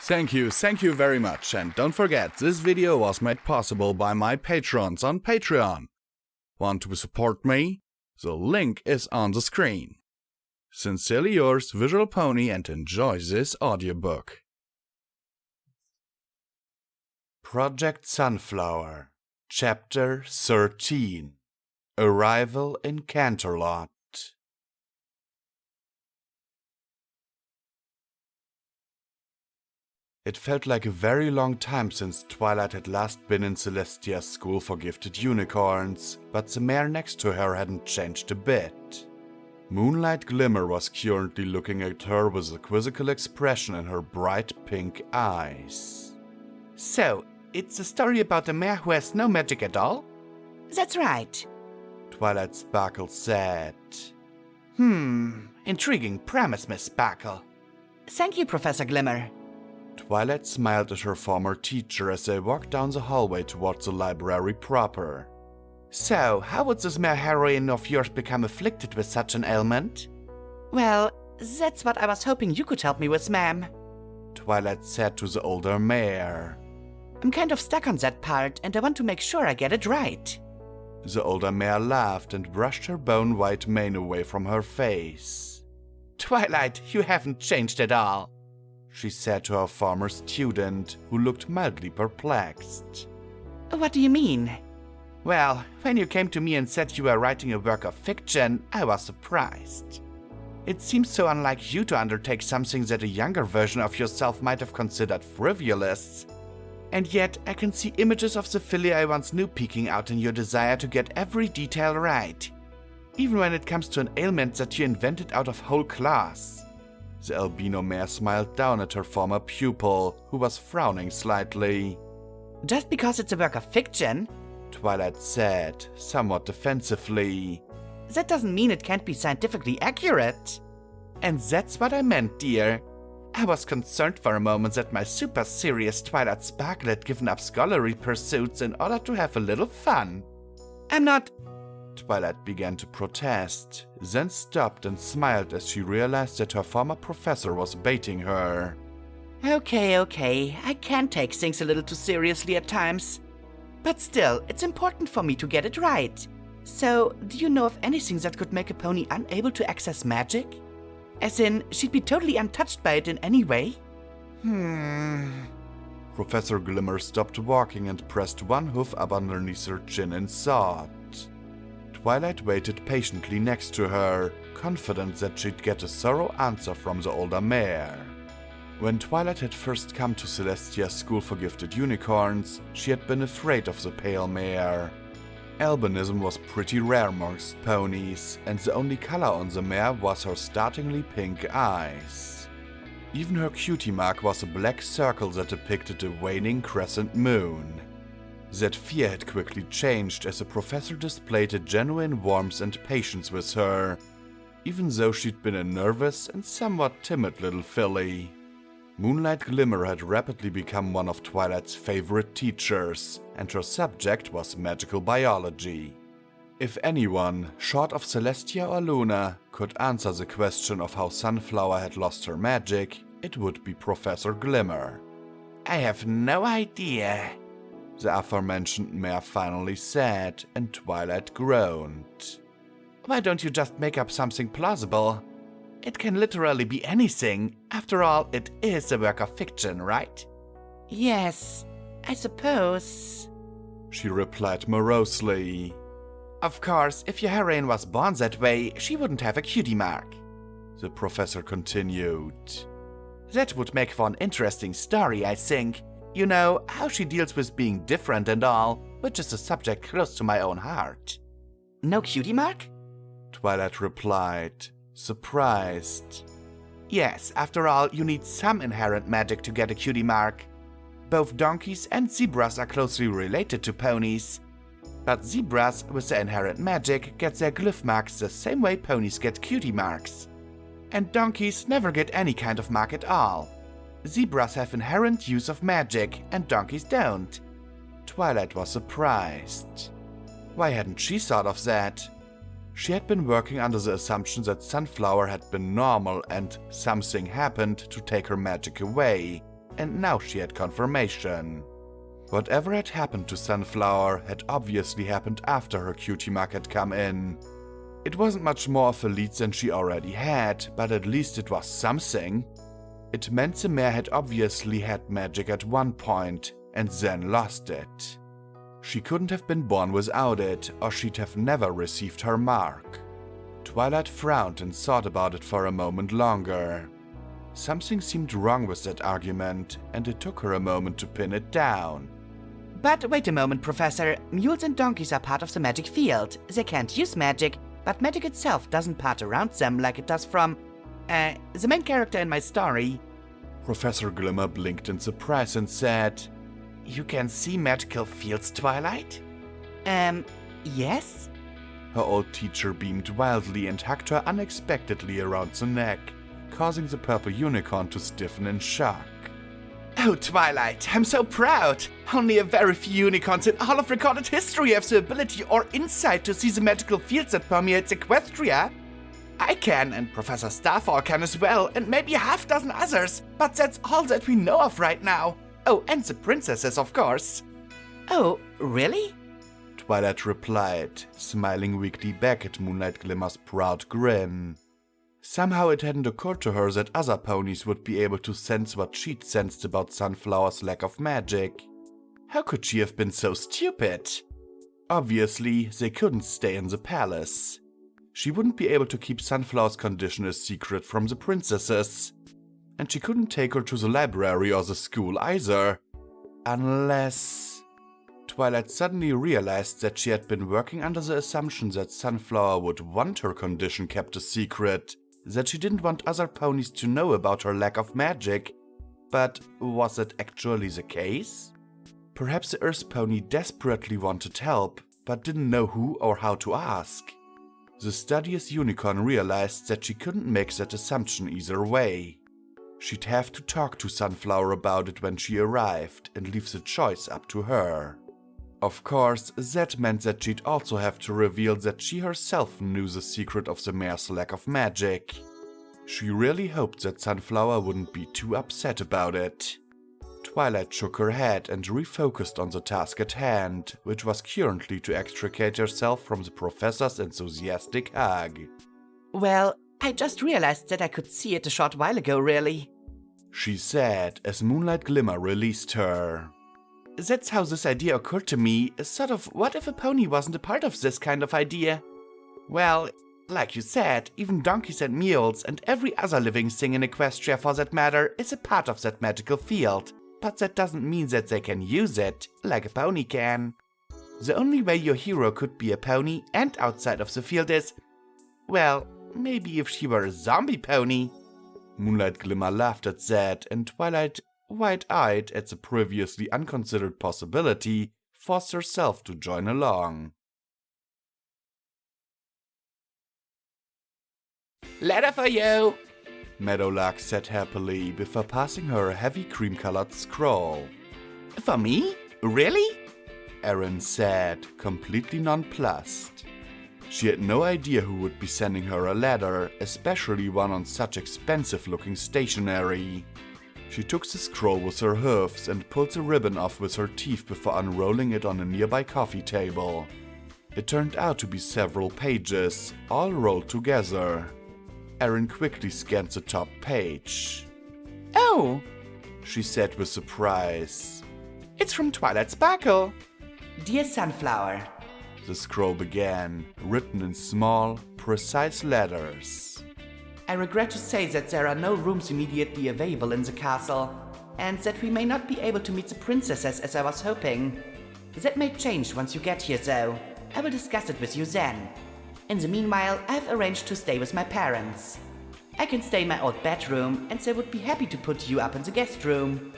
Thank you very much, and don't forget, this video was made possible by my patrons on Patreon. Want to support me? The link is on the screen. Sincerely yours, Visual Pony, and enjoy this audiobook. Project Sunflower, Chapter 13. Arrival in Canterlot. It felt like a very long time since Twilight had last been in Celestia's school for gifted unicorns, but the mare next to her hadn't changed a bit. Moonlight Glimmer was currently looking at her with a quizzical expression in her bright pink eyes. So, it's a story about a mare who has no magic at all? That's right, Twilight Sparkle said. Intriguing premise, Miss Sparkle. Thank you, Professor Glimmer. Twilight smiled at her former teacher as they walked down the hallway towards the library proper. So, how would this mare heroine of yours become afflicted with such an ailment? Well, that's what I was hoping you could help me with, ma'am. Twilight said to the older mare. I'm kind of stuck on that part, and I want to make sure I get it right. The older mare laughed and brushed her bone-white mane away from her face. Twilight, you haven't changed at all, she said to her former student, who looked mildly perplexed. What do you mean? Well, when you came to me and said you were writing a work of fiction, I was surprised. It seems so unlike you to undertake something that a younger version of yourself might have considered frivolous. And yet, I can see images of the filly I once knew peeking out in your desire to get every detail right, even when it comes to an ailment that you invented out of whole cloth. The albino mare smiled down at her former pupil, who was frowning slightly. Just because it's a work of fiction? Twilight said, somewhat defensively. That doesn't mean it can't be scientifically accurate. And that's what I meant, dear. I was concerned for a moment that my super serious Twilight Sparkle had given up scholarly pursuits in order to have a little fun. I'm not... Twilight began to protest, then stopped and smiled as she realized that her former professor was baiting her. Okay, I can take things a little too seriously at times. But still, it's important for me to get it right. So, do you know of anything that could make a pony unable to access magic? As in, she'd be totally untouched by it in any way? Professor Glimmer stopped walking and pressed one hoof up underneath her chin in thought. Twilight waited patiently next to her, confident that she'd get a thorough answer from the older mare. When Twilight had first come to Celestia's school for gifted unicorns, she had been afraid of the pale mare. Albinism was pretty rare amongst ponies, and the only color on the mare was her startlingly pink eyes. Even her cutie mark was a black circle that depicted a waning crescent moon. That fear had quickly changed as the professor displayed a genuine warmth and patience with her, even though she'd been a nervous and somewhat timid little filly. Moonlight Glimmer had rapidly become one of Twilight's favorite teachers, and her subject was magical biology. If anyone, short of Celestia or Luna, could answer the question of how Sunflower had lost her magic, it would be Professor Glimmer. I have no idea, the aforementioned mare finally said, and Twilight groaned. Why don't you just make up something plausible? It can literally be anything. After all, it is a work of fiction, right? Yes, I suppose, she replied morosely. Of course, if your heroine was born that way, she wouldn't have a cutie mark, the professor continued. That would make for an interesting story, I think. You know, how she deals with being different and all, which is a subject close to my own heart. No cutie mark? Twilight replied, surprised. Yes, after all, you need some inherent magic to get a cutie mark. Both donkeys and zebras are closely related to ponies. But zebras with their inherent magic get their glyph marks the same way ponies get cutie marks. And donkeys never get any kind of mark at all. Zebras have inherent use of magic, and donkeys don't. Twilight was surprised. Why hadn't she thought of that? She had been working under the assumption that Sunflower had been normal and something happened to take her magic away. and now she had confirmation. Whatever had happened to Sunflower had obviously happened after her cutie mark had come in. It wasn't much more of a lead than she already had, but at least it was something. It meant the mare had obviously had magic at one point, and then lost it. She couldn't have been born without it, or she'd have never received her mark. Twilight frowned and thought about it for a moment longer. Something seemed wrong with that argument, and it took her a moment to pin it down. But wait a moment, Professor. Mules and donkeys are part of the magic field. They can't use magic, but magic itself doesn't part around them like it does from, the main character in my story. Professor Glimmer blinked in surprise and said, You can see magical fields, Twilight? Yes? Her old teacher beamed wildly and hugged her unexpectedly around the neck, causing the purple unicorn to stiffen in shock. Oh, Twilight, I'm so proud! Only a very few unicorns in all of recorded history have the ability or insight to see the magical fields that permeate Equestria. I can, and Professor Starfall can as well, and maybe a half-dozen others, but that's all that we know of right now. Oh, and the princesses, of course. Oh, really? Twilight replied, smiling weakly back at Moonlight Glimmer's proud grin. Somehow it hadn't occurred to her that other ponies would be able to sense what she'd sensed about Sunflower's lack of magic. How could she have been so stupid? Obviously, they couldn't stay in the palace. She wouldn't be able to keep Sunflower's condition a secret from the princesses. And she couldn't take her to the library or the school either. Unless... Twilight suddenly realized that she had been working under the assumption that Sunflower would want her condition kept a secret, that she didn't want other ponies to know about her lack of magic. But was that actually the case? Perhaps the Earth pony desperately wanted help, but didn't know who or how to ask. The studious unicorn realized that she couldn't make that assumption either way. She'd have to talk to Sunflower about it when she arrived and leave the choice up to her. Of course, that meant that she'd also have to reveal that she herself knew the secret of the mare's lack of magic. She really hoped that Sunflower wouldn't be too upset about it. Twilight shook her head and refocused on the task at hand, which was currently to extricate herself from the professor's enthusiastic hug. Well, I just realized that I could see it a short while ago, really, she said as Moonlight Glimmer released her. That's how this idea occurred to me, sort of what if a pony wasn't a part of this kind of idea? Well, like you said, even donkeys and mules and every other living thing in Equestria for that matter is a part of that magical field, but that doesn't mean that they can use it, like a pony can. The only way your hero could be a pony and outside of the field is, well, maybe if she were a zombie pony. Moonlight Glimmer laughed at that, and Twilight, wide-eyed at the previously unconsidered possibility, forced herself to join along. Letter for you! Meadowlark said happily before passing her a heavy cream-colored scroll. For me? Really? Erin said, completely nonplussed. She had no idea who would be sending her a letter, especially one on such expensive-looking stationery. She took the scroll with her hooves and pulled the ribbon off with her teeth before unrolling it on a nearby coffee table. It turned out to be several pages, all rolled together. Erin quickly scanned the top page. Oh, she said with surprise. It's from Twilight Sparkle. Dear Sunflower, the scroll began, written in small, precise letters. I regret to say that there are no rooms immediately available in the castle, and that we may not be able to meet the princesses as I was hoping. That may change once you get here though. I will discuss it with you then. In the meanwhile, I've arranged to stay with my parents. I can stay in my old bedroom, and they would be happy to put you up in the guest room.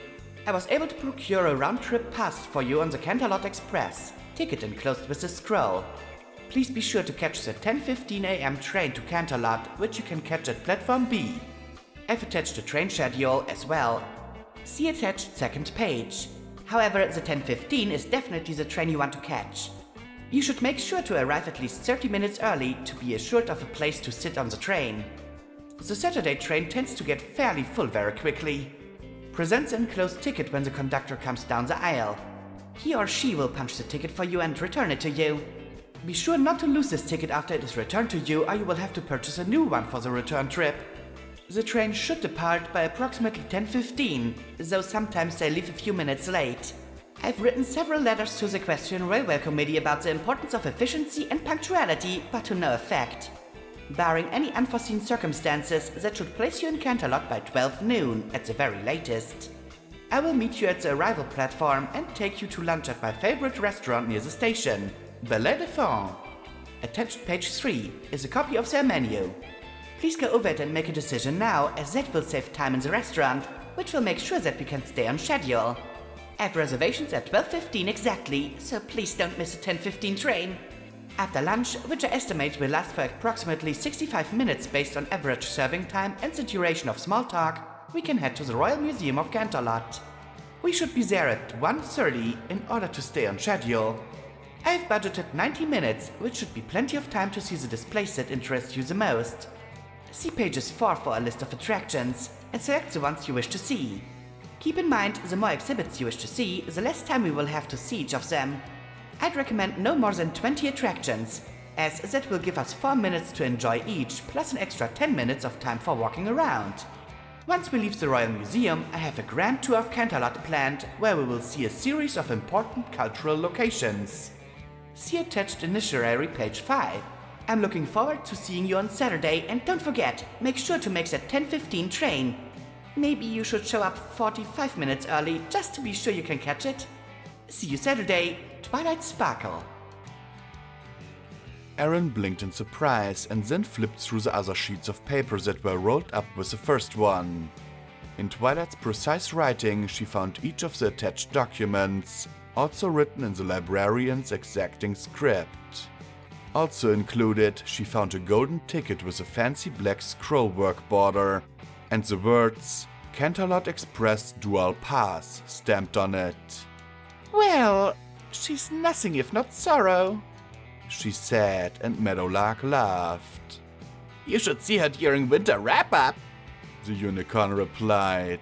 I was able to procure a round-trip pass for you on the Canterlot Express, ticket enclosed with the scroll. Please be sure to catch the 10:15 a.m. train to Canterlot, which you can catch at platform B. I've attached the train schedule as well. See attached second page. However, the 10:15 is definitely the train you want to catch. You should make sure to arrive at least 30 minutes early to be assured of a place to sit on the train. The Saturday train tends to get fairly full very quickly. presents an enclosed ticket when the conductor comes down the aisle. He or she will punch the ticket for you and return it to you. Be sure not to lose this ticket after it is returned to you, or you will have to purchase a new one for the return trip. The train should depart by approximately 10:15, though sometimes they leave a few minutes late. I've written several letters to the Equestrian Railway Committee about the importance of efficiency and punctuality, but to no effect. Barring any unforeseen circumstances, that should place you in Canterlot by 12 noon at the very latest. I will meet you at the arrival platform and take you to lunch at my favorite restaurant near the station, Ballet de Fond. Attached page 3 is a copy of their menu. Please go over it and make a decision now, as that will save time in the restaurant, which will make sure that we can stay on schedule. I have reservations at 12:15 exactly, so please don't miss the 10:15 train. After lunch, which I estimate will last for approximately 65 minutes based on average serving time and the duration of small talk, we can head to the Royal Museum of Canterlot. We should be there at 1:30 in order to stay on schedule. I've budgeted 90 minutes, which should be plenty of time to see the displays that interest you the most. See pages 4 for a list of attractions, and select the ones you wish to see. Keep in mind, the more exhibits you wish to see, the less time we will have to see each of them. I'd recommend no more than 20 attractions, as that will give us 4 minutes to enjoy each, plus an extra 10 minutes of time for walking around. Once we leave the Royal Museum, I have a grand tour of Canterlot planned, where we will see a series of important cultural locations. See attached itinerary page 5. I'm looking forward to seeing you on Saturday, and don't forget, make sure to make that 10:15 train. Maybe you should show up 45 minutes early just to be sure you can catch it. See you Saturday, Twilight Sparkle. Aaron blinked in surprise and then flipped through the other sheets of paper that were rolled up with the first one. In Twilight's precise writing, she found each of the attached documents, also written in the librarian's exacting script. Also included, she found a golden ticket with a fancy black scrollwork border and the words Canterlot Express Dual Pass stamped on it. Well, she's nothing if not sorrow, she said, and Meadowlark laughed. You should see her during winter wrap-up, the unicorn replied.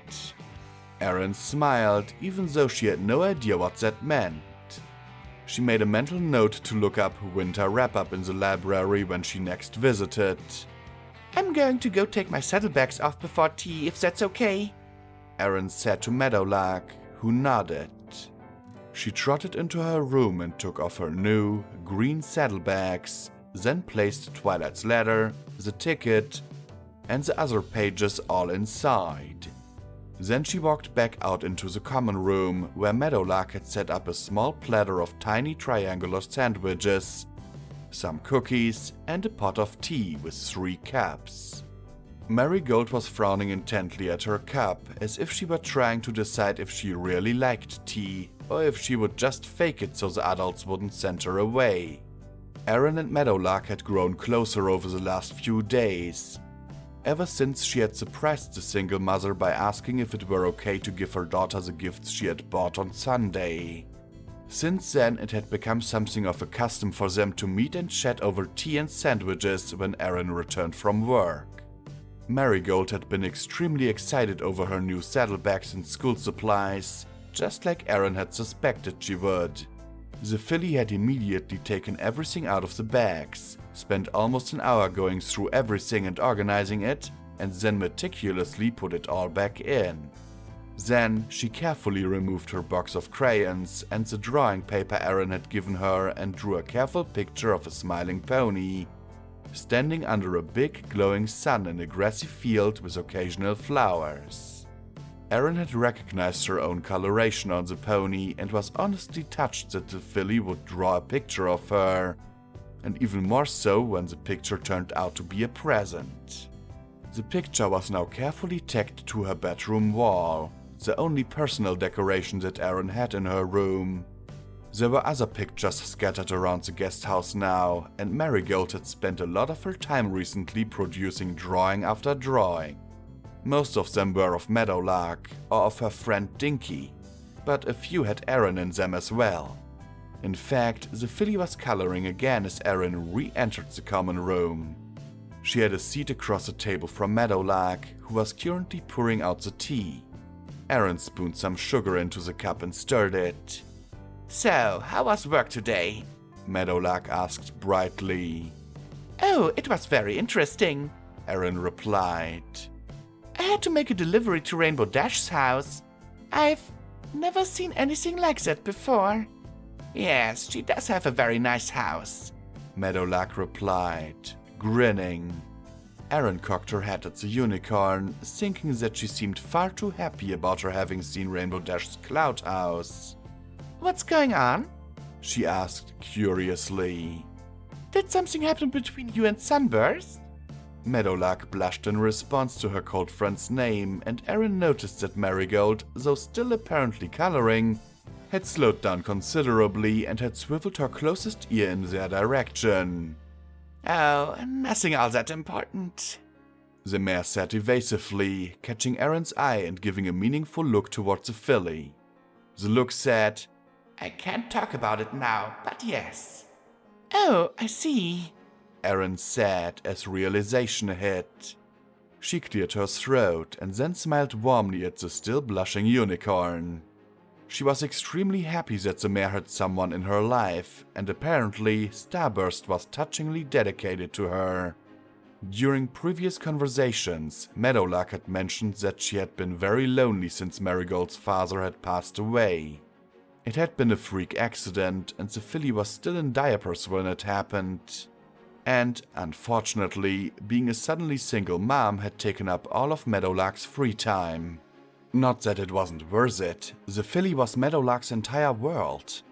Aaron smiled, even though she had no idea what that meant. She made a mental note to look up winter wrap-up in the library when she next visited. I'm going to go take my saddlebags off before tea, if that's okay, Aaron said to Meadowlark, who nodded. She trotted into her room and took off her new, green saddlebags, then placed Twilight's letter, the ticket, and the other pages all inside. Then she walked back out into the common room, where Meadowlark had set up a small platter of tiny triangular sandwiches, some cookies, and a pot of tea with 3 cups. Marigold was frowning intently at her cup, as if she were trying to decide if she really liked tea, or if she would just fake it so the adults wouldn't send her away. Aaron and Meadowlark had grown closer over the last few days, ever since she had surprised the single mother by asking if it were okay to give her daughter the gifts she had bought on Sunday. Since then, it had become something of a custom for them to meet and chat over tea and sandwiches when Aaron returned from work. Marigold had been extremely excited over her new saddlebags and school supplies, just like Aaron had suspected she would. The filly had immediately taken everything out of the bags, spent almost an hour going through everything and organizing it, and then meticulously put it all back in. Then, she carefully removed her box of crayons and the drawing paper Aaron had given her and drew a careful picture of a smiling pony, standing under a big glowing sun in a grassy field with occasional flowers. Aaron had recognized her own coloration on the pony and was honestly touched that the filly would draw a picture of her, and even more so when the picture turned out to be a present. The picture was now carefully tacked to her bedroom wall, the only personal decoration that Aaron had in her room. There were other pictures scattered around the guest house now, and Marigold had spent a lot of her time recently producing drawing after drawing. Most of them were of Meadowlark or of her friend Dinky, but a few had Aaron in them as well. In fact, the filly was coloring again as Aaron re-entered the common room. She had a seat across the table from Meadowlark, who was currently pouring out the tea. Erin spooned some sugar into the cup and stirred it. So, how was work today? Meadowlark asked brightly. Oh, it was very interesting, Erin replied. I had to make a delivery to Rainbow Dash's house. I've never seen anything like that before. Yes, she does have a very nice house, Meadowlark replied, grinning. Erin cocked her head at the unicorn, thinking that she seemed far too happy about her having seen Rainbow Dash's cloud house. What's going on? She asked curiously. Did something happen between you and Sunburst? Meadowlark blushed in response to her cold friend's name, and Erin noticed that Marigold, though still apparently coloring, had slowed down considerably and had swiveled her closest ear in their direction. Oh, nothing all that important, the mare said evasively, catching Erin's eye and giving a meaningful look towards the filly. The look said, I can't talk about it now, but yes. Oh, I see, Erin said as realization hit. She cleared her throat and then smiled warmly at the still blushing unicorn. She was extremely happy that the mare had someone in her life, and apparently Starburst was touchingly dedicated to her. During previous conversations, Meadowlark had mentioned that she had been very lonely since Marigold's father had passed away. It had been a freak accident, and the filly was still in diapers when it happened. And, unfortunately, being a suddenly single mom had taken up all of Meadowlark's free time. Not that it wasn't worth it, the filly was Meadowlark's entire world.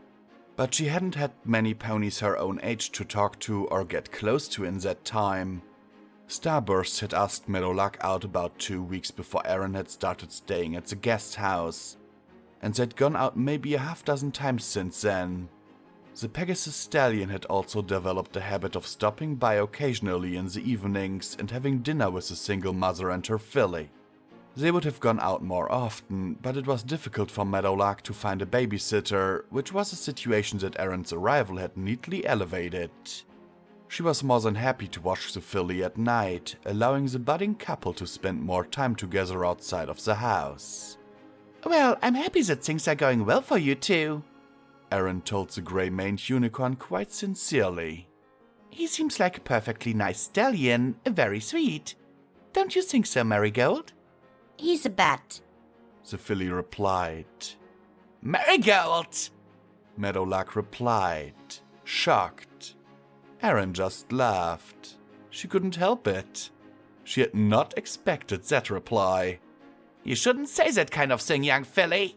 But she hadn't had many ponies her own age to talk to or get close to in that time. Starburst had asked Meadowlark out about 2 weeks before Erin had started staying at the guest house, and they'd gone out maybe a half-dozen times since then. The Pegasus stallion had also developed a habit of stopping by occasionally in the evenings and having dinner with a single mother and her filly. They would have gone out more often, but it was difficult for Meadowlark to find a babysitter, which was a situation that Erin's arrival had neatly elevated. She was more than happy to watch the filly at night, allowing the budding couple to spend more time together outside of the house. Well, I'm happy that things are going well for you two, Erin told the grey-maned unicorn quite sincerely. He seems like a perfectly nice stallion, very sweet. Don't you think so, Marigold? He's a bat, the filly replied. Marigold! Meadowlark replied, shocked. Erin just laughed. She couldn't help it. She had not expected that reply. You shouldn't say that kind of thing, young filly,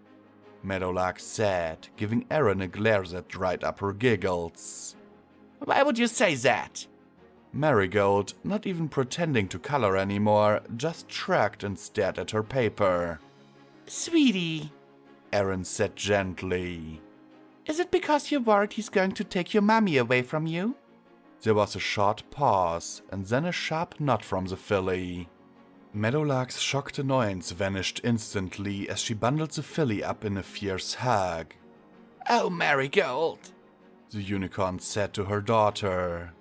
Meadowlark said, giving Erin a glare that dried up her giggles. Why would you say that? Marigold, not even pretending to color anymore, just shrugged and stared at her paper. Sweetie, Erin said gently. Is it because you're worried he's going to take your mommy away from you? There was a short pause, and then a sharp nod from the filly. Meadowlark's shocked annoyance vanished instantly as she bundled the filly up in a fierce hug. Oh, Marigold, the unicorn said to her daughter.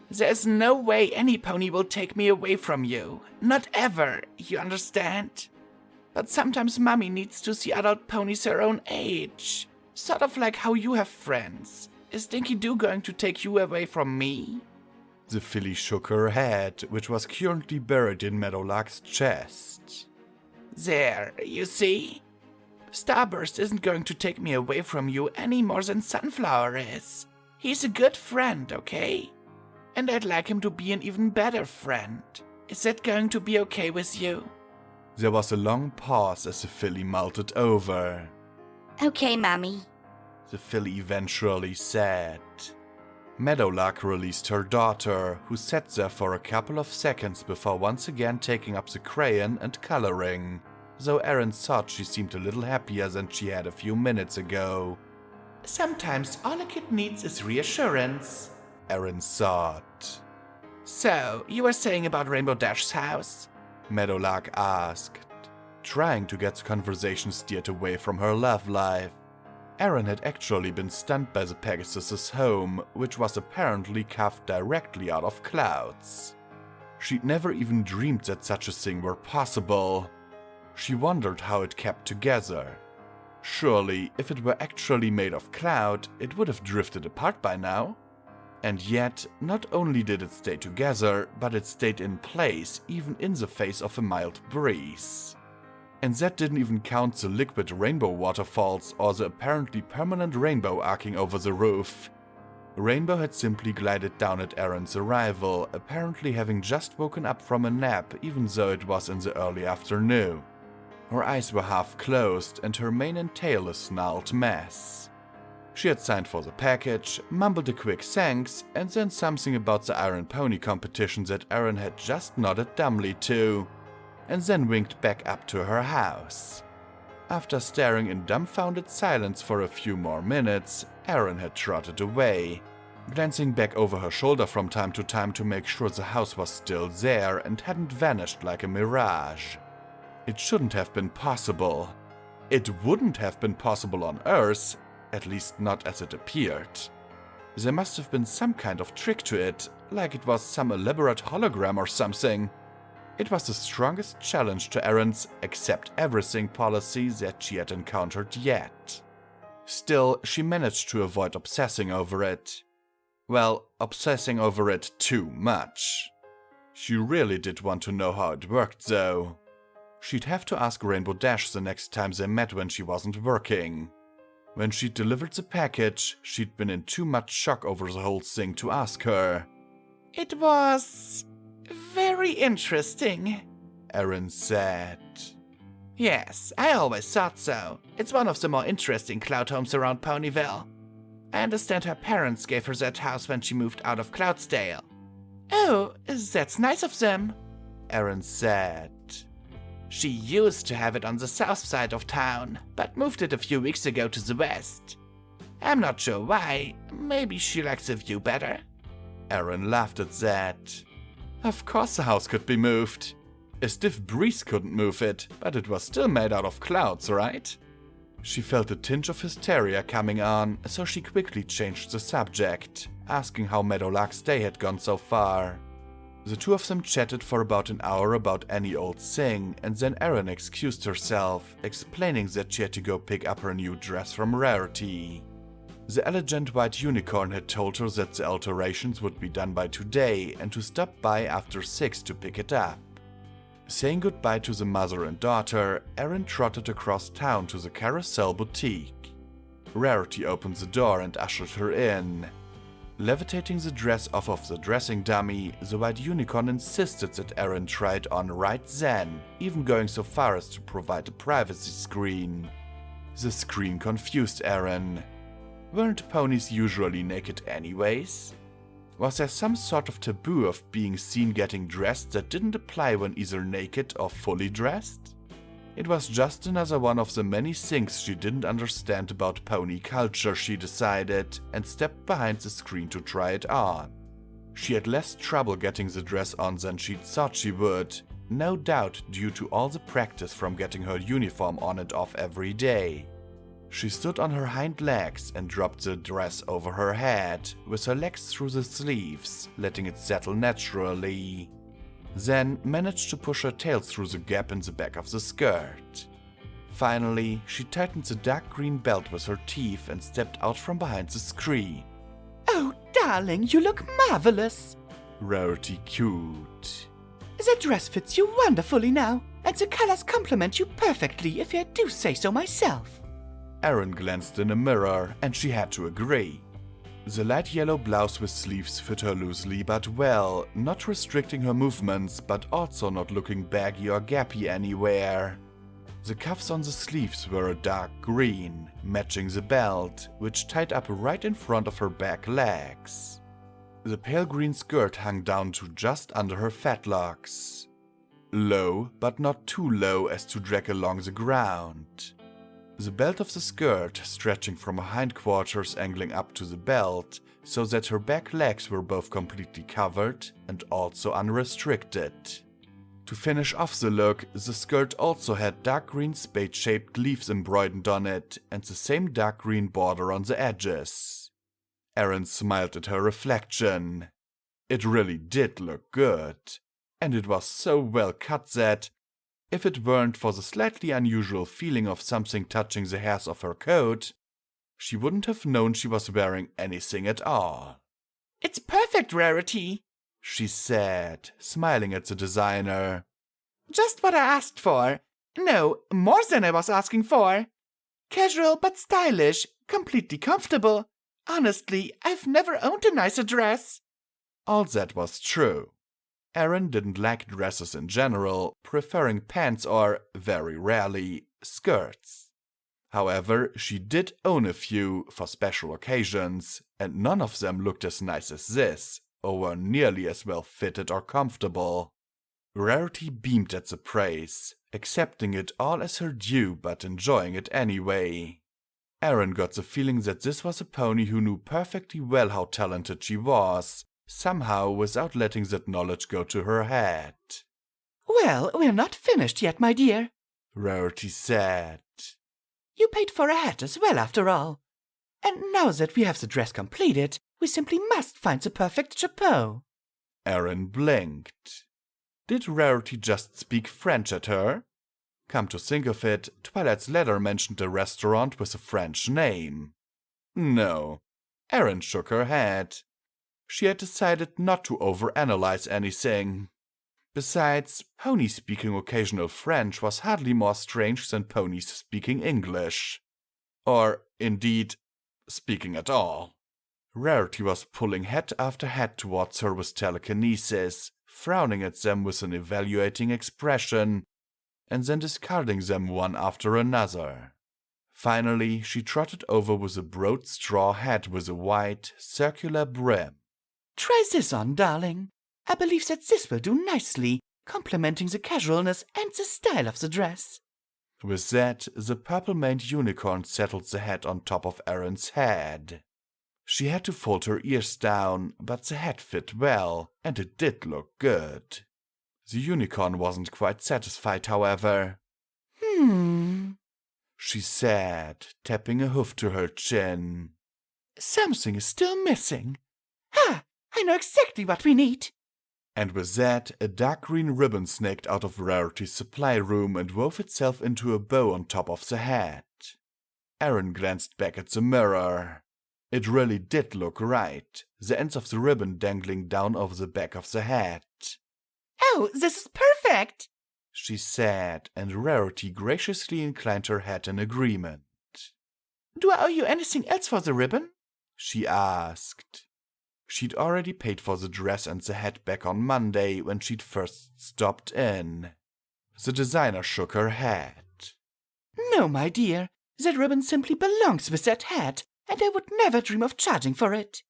There's no way any pony will take me away from you. Not ever, you understand? But sometimes Mommy needs to see adult ponies her own age. Sort of like how you have friends. Is Dinky Doo going to take you away from me? The filly shook her head, which was currently buried in Meadowlark's chest. There, you see? Starburst isn't going to take me away from you any more than Sunflower is. He's a good friend, okay? And I'd like him to be an even better friend. Is that going to be okay with you? There was a long pause as the filly mulled it over. Okay, Mommy, the filly eventually said. Meadowlark released her daughter, who sat there for a couple of seconds before once again taking up the crayon and coloring, though Erin thought she seemed a little happier than she had a few minutes ago. Sometimes all a kid needs is reassurance, Erin thought. So, you were saying about Rainbow Dash's house? Meadowlark asked, trying to get the conversation steered away from her love life. Erin had actually been stunned by the Pegasus's home, which was apparently carved directly out of clouds. She'd never even dreamed that such a thing were possible. She wondered how it kept together. Surely, if it were actually made of cloud, it would have drifted apart by now. And yet, not only did it stay together, but it stayed in place even in the face of a mild breeze. And that didn't even count the liquid rainbow waterfalls or the apparently permanent rainbow arcing over the roof. Rainbow had simply glided down at Aaron's arrival, apparently having just woken up from a nap even though it was in the early afternoon. Her eyes were half closed and her mane and tail a snarled mess. She had signed for the package, mumbled a quick thanks, and then something about the Iron Pony competition that Aaron had just nodded dumbly to, and then winked back up to her house. After staring in dumbfounded silence for a few more minutes, Aaron had trotted away, glancing back over her shoulder from time to make sure the house was still there and hadn't vanished like a mirage. It shouldn't have been possible. It wouldn't have been possible on Earth, at least not as it appeared. There must have been some kind of trick to it, like it was some elaborate hologram or something. It was the strongest challenge to Aaron's accept everything policy that she had encountered yet. Still, she managed to avoid obsessing over it. Well, obsessing over it too much. She really did want to know how it worked, though. She'd have to ask Rainbow Dash the next time they met when she wasn't working. When she'd delivered the package, she'd been in too much shock over the whole thing to ask her. It was very interesting, Aaron said. Yes, I always thought so. It's one of the more interesting cloud homes around Ponyville. I understand her parents gave her that house when she moved out of Cloudsdale. Oh, that's nice of them, Aaron said. She used to have it on the south side of town, but moved it a few weeks ago to the west. I'm not sure why. Maybe she likes the view better. Aaron laughed at that. Of course the house could be moved. A stiff breeze couldn't move it, but it was still made out of clouds, right? She felt a tinge of hysteria coming on, so she quickly changed the subject, asking how Meadowlark's day had gone so far. The two of them chatted for about an hour about any old thing, and then Aaron excused herself, explaining that she had to go pick up her new dress from Rarity. The elegant white unicorn had told her that the alterations would be done by today and to stop by after 6 to pick it up. Saying goodbye to the mother and daughter, Aaron trotted across town to the Carousel Boutique. Rarity opened the door and ushered her in. Levitating the dress off of the dressing dummy, the white unicorn insisted that Aaron try it on right then, even going so far as to provide a privacy screen. The screen confused Aaron. Weren't ponies usually naked anyways? Was there some sort of taboo of being seen getting dressed that didn't apply when either naked or fully dressed? It was just another one of the many things she didn't understand about pony culture, she decided, and stepped behind the screen to try it on. She had less trouble getting the dress on than she'd thought she would, no doubt due to all the practice from getting her uniform on and off every day. She stood on her hind legs and dropped the dress over her head, with her legs through the sleeves, letting it settle naturally. Then managed to push her tail through the gap in the back of the skirt. Finally, she tightened the dark green belt with her teeth and stepped out from behind the screen. Oh, darling, you look marvelous, Rarity cooed. That dress fits you wonderfully now, and the colors complement you perfectly if I do say so myself. Aaron glanced in a mirror, and she had to agree. The light yellow blouse with sleeves fit her loosely but well, not restricting her movements, but also not looking baggy or gappy anywhere. The cuffs on the sleeves were a dark green, matching the belt, which tied up right in front of her back legs. The pale green skirt hung down to just under her fetlocks. Low, but not too low as to drag along the ground. The belt of the skirt stretching from her hindquarters angling up to the belt, so that her back legs were both completely covered and also unrestricted. To finish off the look, the skirt also had dark green spade-shaped leaves embroidered on it and the same dark green border on the edges. Aaron smiled at her reflection. It really did look good, and it was so well cut that, If it weren't for the slightly unusual feeling of something touching the hairs of her coat, she wouldn't have known she was wearing anything at all. It's perfect, Rarity, she said, smiling at the designer. Just what I asked for. No, more than I was asking for. Casual but stylish, completely comfortable. Honestly, I've never owned a nicer dress. All that was true. Erin didn't like dresses in general, preferring pants or, very rarely, skirts. However, she did own a few for special occasions, and none of them looked as nice as this, or were nearly as well fitted or comfortable. Rarity beamed at the praise, accepting it all as her due but enjoying it anyway. Erin got the feeling that this was a pony who knew perfectly well how talented she was, somehow without letting that knowledge go to her head. Well, we're not finished yet, my dear, Rarity said. You paid for a hat as well, after all. And now that we have the dress completed, we simply must find the perfect chapeau. Erin blinked. Did Rarity just speak French at her? Come to think of it, Twilight's letter mentioned a restaurant with a French name. No. Erin shook her head. She had decided not to overanalyze anything. Besides, ponies speaking occasional French was hardly more strange than ponies speaking English. Or, indeed, speaking at all. Rarity was pulling hat after hat towards her with telekinesis, frowning at them with an evaluating expression, and then discarding them one after another. Finally, she trotted over with a broad straw hat with a wide, circular brim. Try this on, darling. I believe that this will do nicely, complementing the casualness and the style of the dress. With that, the purple-maned unicorn settled the hat on top of Erin's head. She had to fold her ears down, but the hat fit well, and it did look good. The unicorn wasn't quite satisfied, however. She said, tapping a hoof to her chin. Something is still missing. Ha! I know exactly what we need. And with that, a dark green ribbon snaked out of Rarity's supply room and wove itself into a bow on top of the hat. Erin glanced back at the mirror. It really did look right, the ends of the ribbon dangling down over the back of the hat. Oh, this is perfect, she said, and Rarity graciously inclined her head in agreement. Do I owe you anything else for the ribbon? She asked. She'd already paid for the dress and the hat back on Monday when she'd first stopped in. The designer shook her head. No, my dear, that ribbon simply belongs with that hat, and I would never dream of charging for it.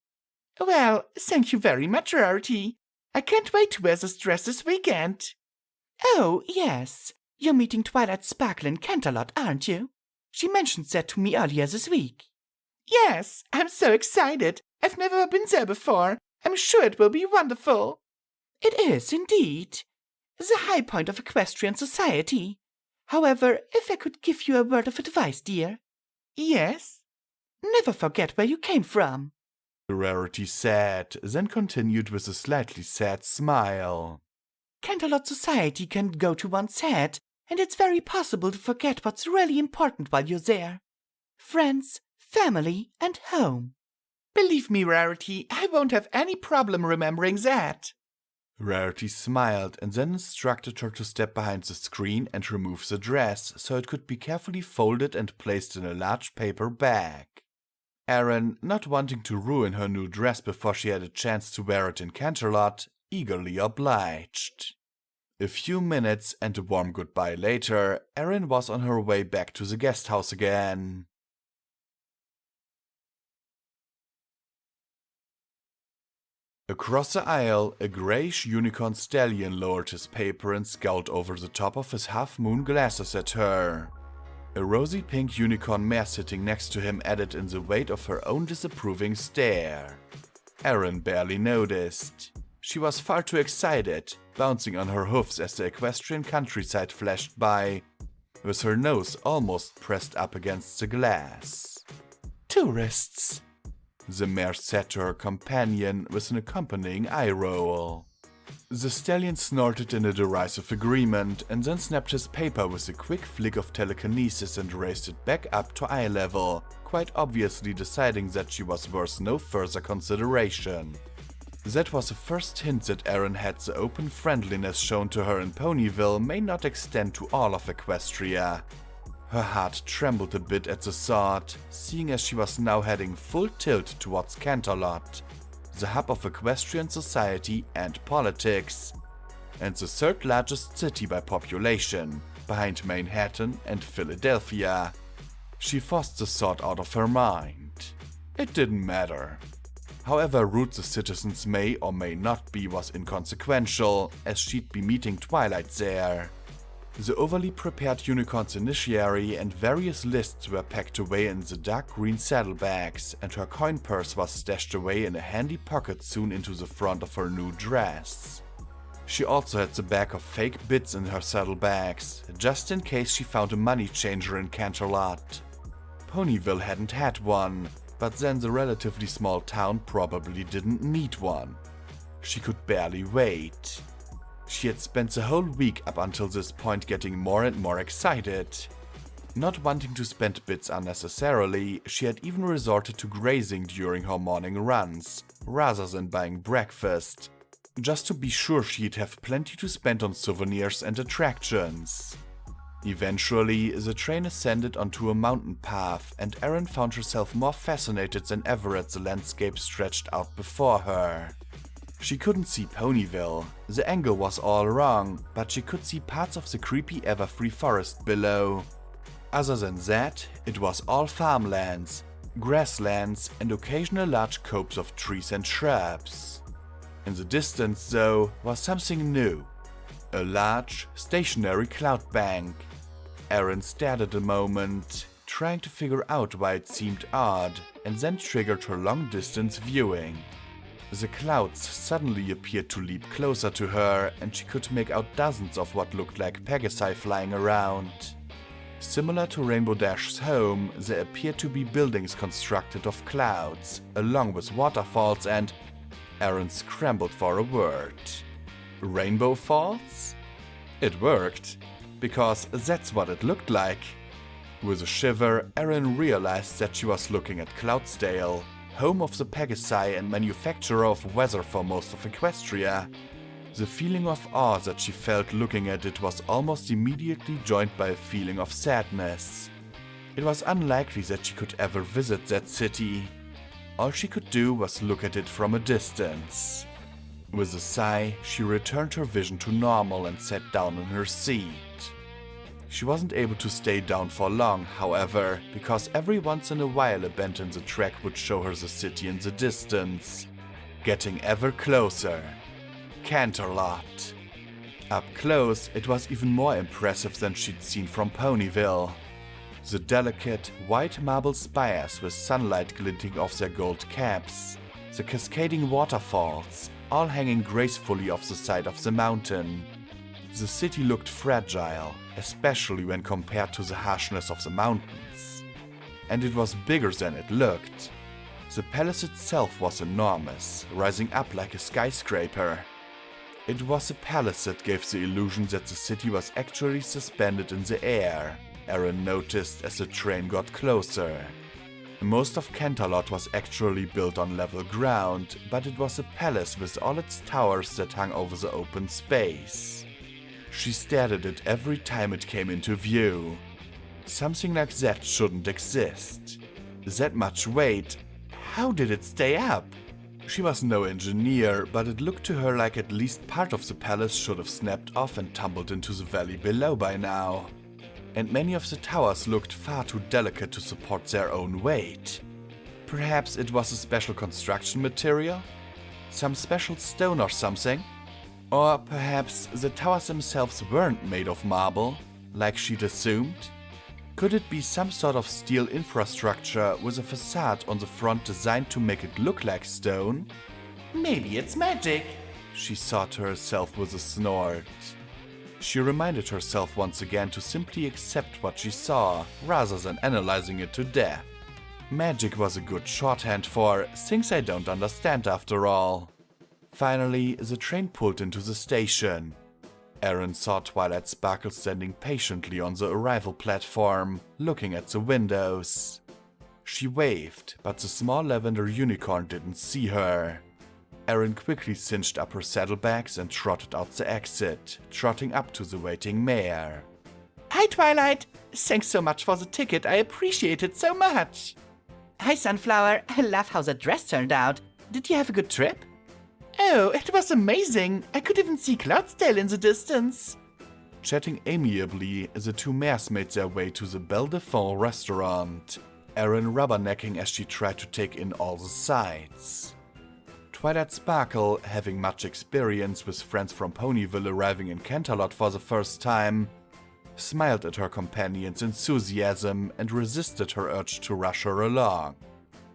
Well, thank you very much, Rarity. I can't wait to wear this dress this weekend. Oh, yes. You're meeting Twilight Sparkle in Canterlot, aren't you? She mentioned that to me earlier this week. Yes, I'm so excited. I've never been there before. I'm sure it will be wonderful. It is, indeed. The high point of equestrian society. However, if I could give you a word of advice, dear. Yes? Never forget where you came from. Rarity said, then continued with a slightly sad smile. Canterlot society can go to one's head, and it's very possible to forget what's really important while you're there. Friends, family, and home. Believe me, Rarity, I won't have any problem remembering that. Rarity smiled and then instructed her to step behind the screen and remove the dress so it could be carefully folded and placed in a large paper bag. Erin, not wanting to ruin her new dress before she had a chance to wear it in Canterlot, eagerly obliged. A few minutes and a warm goodbye later, Erin was on her way back to the guest house again. Across the aisle, a greyish unicorn stallion lowered his paper and scowled over the top of his half-moon glasses at her. A rosy pink unicorn mare sitting next to him added in the weight of her own disapproving stare. Erin barely noticed. She was far too excited, bouncing on her hoofs as the equestrian countryside flashed by, with her nose almost pressed up against the glass. Tourists, the mare said to her companion with an accompanying eye roll. The stallion snorted in a derisive agreement and then snapped his paper with a quick flick of telekinesis and raised it back up to eye level, quite obviously deciding that she was worth no further consideration. That was the first hint that Erin had the open friendliness shown to her in Ponyville may not extend to all of Equestria. Her heart trembled a bit at the thought, seeing as she was now heading full tilt towards Canterlot, the hub of equestrian society and politics, and the third largest city by population, behind Manhattan and Philadelphia. She forced the thought out of her mind. It didn't matter. However rude the citizens may or may not be was inconsequential, as she'd be meeting Twilight there. The overly prepared unicorn's initiary and various lists were packed away in the dark green saddlebags, and her coin purse was stashed away in a handy pocket sewn into the front of her new dress. She also had the bag of fake bits in her saddlebags, just in case she found a money changer in Canterlot. Ponyville hadn't had one, but then the relatively small town probably didn't need one. She could barely wait. She had spent the whole week up until this point getting more and more excited. Not wanting to spend bits unnecessarily, she had even resorted to grazing during her morning runs, rather than buying breakfast, just to be sure she'd have plenty to spend on souvenirs and attractions. Eventually, the train ascended onto a mountain path, and Erin found herself more fascinated than ever at the landscape stretched out before her. She couldn't see Ponyville, the angle was all wrong, but she could see parts of the creepy everfree forest below. Other than that, it was all farmlands, grasslands, and occasional large copses of trees and shrubs. In the distance, though, was something new. A large, stationary cloud bank. Erin stared at a moment, trying to figure out why it seemed odd, and then triggered her long-distance viewing. The clouds suddenly appeared to leap closer to her, and she could make out dozens of what looked like Pegasi flying around. Similar to Rainbow Dash's home, there appeared to be buildings constructed of clouds, along with waterfalls and… Erin scrambled for a word. Rainbow Falls? It worked, because that's what it looked like. With a shiver, Erin realized that she was looking at Cloudsdale, home of the Pegasi and manufacturer of weather for most of Equestria. The feeling of awe that she felt looking at it was almost immediately joined by a feeling of sadness. It was unlikely that she could ever visit that city. All she could do was look at it from a distance. With a sigh, she returned her vision to normal and sat down in her seat. She wasn't able to stay down for long, however, because every once in a while a bend in the track would show her the city in the distance, getting ever closer. Canterlot. Up close, it was even more impressive than she'd seen from Ponyville. The delicate, white marble spires with sunlight glinting off their gold caps, the cascading waterfalls, all hanging gracefully off the side of the mountain. The city looked fragile, especially when compared to the harshness of the mountains. And it was bigger than it looked. The palace itself was enormous, rising up like a skyscraper. It was a palace that gave the illusion that the city was actually suspended in the air, Erin noticed as the train got closer. Most of Canterlot was actually built on level ground, but it was a palace with all its towers that hung over the open space. She stared at it every time it came into view. Something like that shouldn't exist. That much weight, how did it stay up? She was no engineer, but it looked to her like at least part of the palace should have snapped off and tumbled into the valley below by now. And many of the towers looked far too delicate to support their own weight. Perhaps it was a special construction material? Some special stone or something? Or perhaps the towers themselves weren't made of marble, like she'd assumed? Could it be some sort of steel infrastructure with a facade on the front designed to make it look like stone? Maybe it's magic, she thought to herself with a snort. She reminded herself once again to simply accept what she saw, rather than analyzing it to death. Magic was a good shorthand for things I don't understand after all. Finally, the train pulled into the station. Aaron saw Twilight Sparkle standing patiently on the arrival platform, looking at the windows. She waved, but the small lavender unicorn didn't see her. Aaron quickly cinched up her saddlebags and trotted out the exit, trotting up to the waiting mare. Hi, Twilight. Thanks so much for the ticket. I appreciate it so much. Hi, Sunflower. I love how that dress turned out. Did you have a good trip? Oh, it was amazing. I could even see Cloudsdale in the distance. Chatting amiably, the two mares made their way to the Belle de Fond restaurant, Aaron rubbernecking as she tried to take in all the sights. Twilight Sparkle, having much experience with friends from Ponyville arriving in Canterlot for the first time, smiled at her companion's enthusiasm and resisted her urge to rush her along.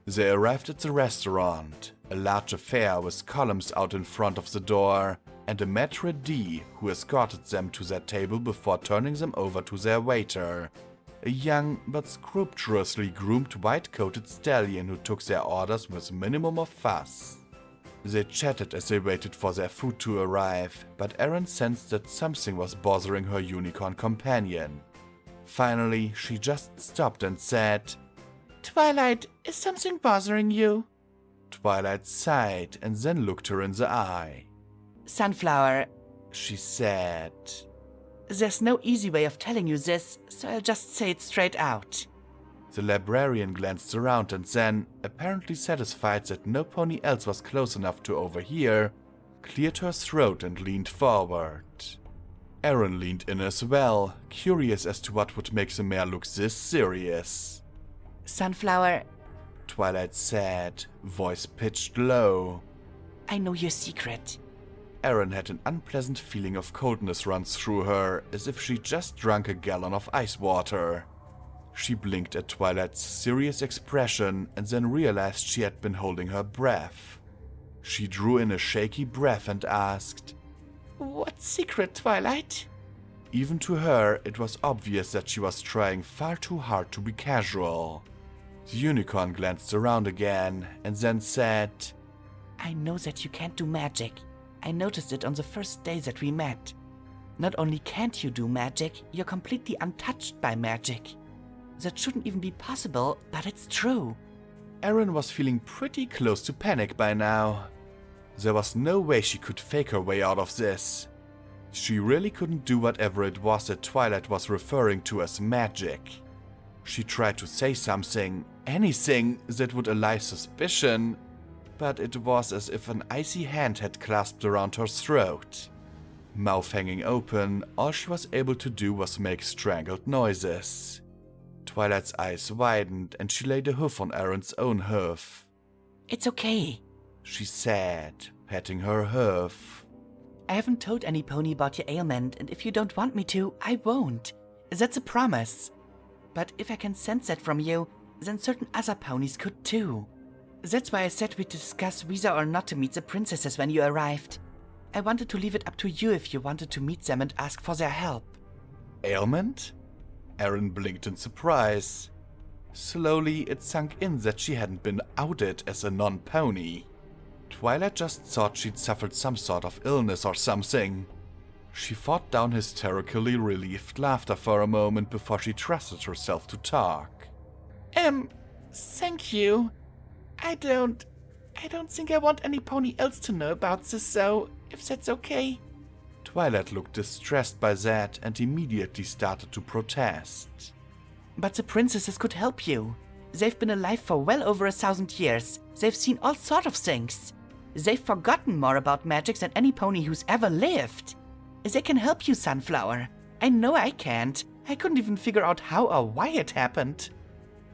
They arrived at the restaurant, a large affair with columns out in front of the door, and a maitre d' who escorted them to their table before turning them over to their waiter, a young but scrupulously groomed white-coated stallion who took their orders with minimum of fuss. They chatted as they waited for their food to arrive, but Aaron sensed that something was bothering her unicorn companion. Finally, she just stopped and said, Twilight, is something bothering you? Twilight sighed and then looked her in the eye. Sunflower, she said. There's no easy way of telling you this, so I'll just say it straight out. The librarian glanced around and then, apparently satisfied that no pony else was close enough to overhear, cleared her throat and leaned forward. Aaron leaned in as well, curious as to what would make the mare look this serious. Sunflower, Twilight said, voice pitched low. I know your secret. Aaron had an unpleasant feeling of coldness run through her, as if she just drank a gallon of ice water. She blinked at Twilight's serious expression and then realized she had been holding her breath. She drew in a shaky breath and asked, What secret, Twilight? Even to her, it was obvious that she was trying far too hard to be casual. The unicorn glanced around again and then said, I know that you can't do magic. I noticed it on the first day that we met. Not only can't you do magic, you're completely untouched by magic. That shouldn't even be possible, but it's true. Aaron was feeling pretty close to panic by now. There was no way she could fake her way out of this. She really couldn't do whatever it was that Twilight was referring to as magic. She tried to say something, anything that would allay suspicion, but it was as if an icy hand had clasped around her throat. Mouth hanging open, all she was able to do was make strangled noises. Twilight's eyes widened and she laid a hoof on Aaron's own hoof. It's okay, she said, patting her hoof. I haven't told any pony about your ailment, and if you don't want me to, I won't. That's a promise. But if I can sense that from you, then certain other ponies could too. That's why I said we'd discuss whether or not to meet the princesses when you arrived. I wanted to leave it up to you if you wanted to meet them and ask for their help. Ailment? Aaron blinked in surprise. Slowly, it sunk in that she hadn't been outed as a non-pony. Twilight just thought she'd suffered some sort of illness or something. She fought down hysterically relieved laughter for a moment before she trusted herself to talk. Thank you. I don't think I want any pony else to know about this, so if that's okay. Twilight looked distressed by that and immediately started to protest. But the princesses could help you. They've been alive for well over 1,000 years. They've seen all sorts of things. They've forgotten more about magic than any pony who's ever lived. They can help you, Sunflower. I know I can't. I couldn't even figure out how or why it happened.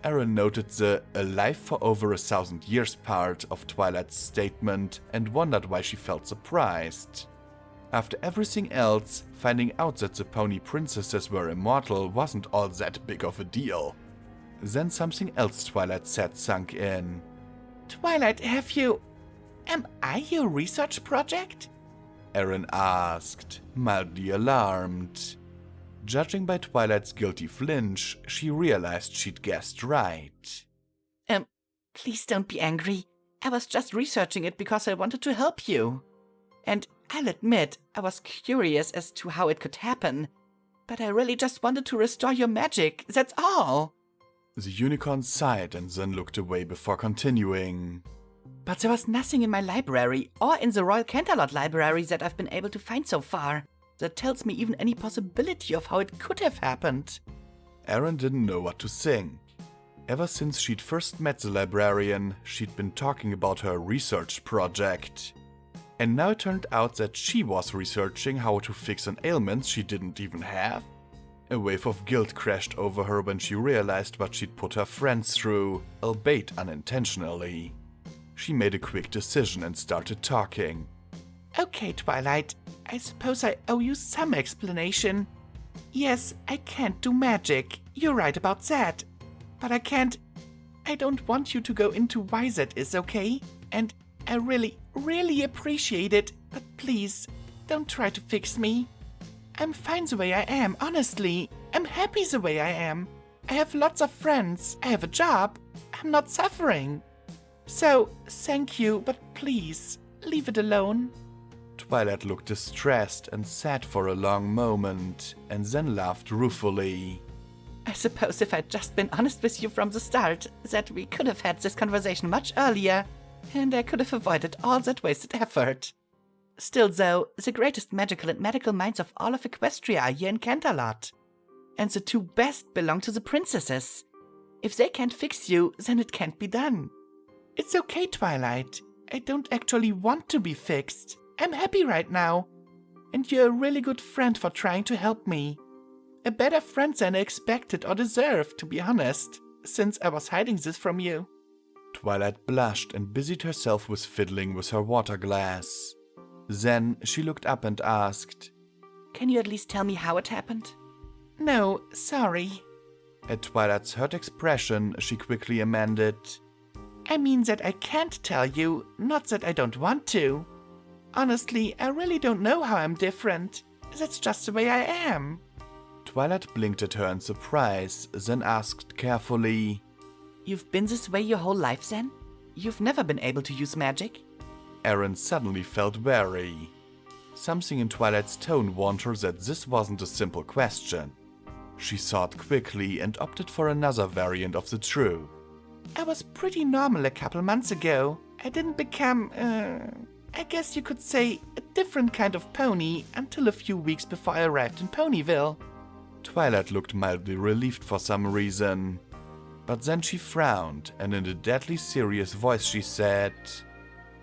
Aaron noted the alive for over 1,000 years part of Twilight's statement and wondered why she felt surprised. After everything else, finding out that the pony princesses were immortal wasn't all that big of a deal. Then something else Twilight said sunk in. Twilight, am I your research project? Aaron asked, mildly alarmed. Judging by Twilight's guilty flinch, she realized she'd guessed right. Please don't be angry. I was just researching it because I wanted to help you. And I'll admit, I was curious as to how it could happen. But I really just wanted to restore your magic, that's all. The unicorn sighed and then looked away before continuing. But there was nothing in my library, or in the Royal Canterlot library that I've been able to find so far, that tells me even any possibility of how it could have happened. Erin didn't know what to think. Ever since she'd first met the librarian, she'd been talking about her research project. And now it turned out that she was researching how to fix an ailment she didn't even have. A wave of guilt crashed over her when she realized what she'd put her friends through, albeit unintentionally. She made a quick decision and started talking. Okay, Twilight, I suppose I owe you some explanation. Yes, I can't do magic, you're right about that. But I don't want you to go into why that is, okay? And I really appreciate it, but please, don't try to fix me. I'm fine the way I am, honestly. I'm happy the way I am. I have lots of friends, I have a job, I'm not suffering. So, thank you, but please, leave it alone. Twilight looked distressed and sad for a long moment, and then laughed ruefully. I suppose if I'd just been honest with you from the start, that we could have had this conversation much earlier, and I could have avoided all that wasted effort. Still though, the greatest magical and medical minds of all of Equestria are here in Canterlot. And the two best belong to the princesses. If they can't fix you, then it can't be done. It's okay, Twilight. I don't actually want to be fixed. I'm happy right now. And you're a really good friend for trying to help me. A better friend than I expected or deserved, to be honest, since I was hiding this from you. Twilight blushed and busied herself with fiddling with her water glass. Then she looked up and asked, Can you at least tell me how it happened? No, sorry. At Twilight's hurt expression, she quickly amended, I mean that I can't tell you, not that I don't want to. Honestly, I really don't know how I'm different. That's just the way I am. Twilight blinked at her in surprise, then asked carefully, You've been this way your whole life then? You've never been able to use magic? Erin suddenly felt wary. Something in Twilight's tone warned her that this wasn't a simple question. She thought quickly and opted for another variant of the truth. I was pretty normal a couple months ago. I didn't become, I guess you could say, a different kind of pony until a few weeks before I arrived in Ponyville. Twilight looked mildly relieved for some reason. But then she frowned, and in a deadly serious voice she said,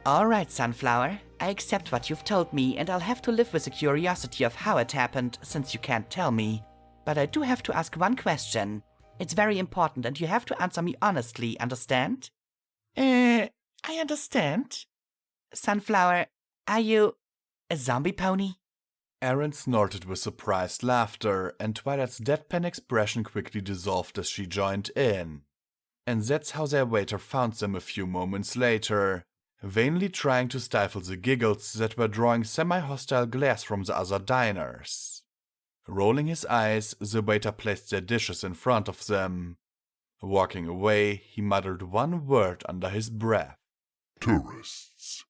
All right, Sunflower. I accept what you've told me, and I'll have to live with the curiosity of how it happened, since you can't tell me. But I do have to ask one question. It's very important, and you have to answer me honestly, understand? I understand. Sunflower, are you a zombie pony? Erin snorted with surprised laughter, and Twilight's deadpan expression quickly dissolved as she joined in. And that's how their waiter found them a few moments later, vainly trying to stifle the giggles that were drawing semi-hostile glares from the other diners. Rolling his eyes, the waiter placed their dishes in front of them. Walking away, he muttered one word under his breath. Tourists.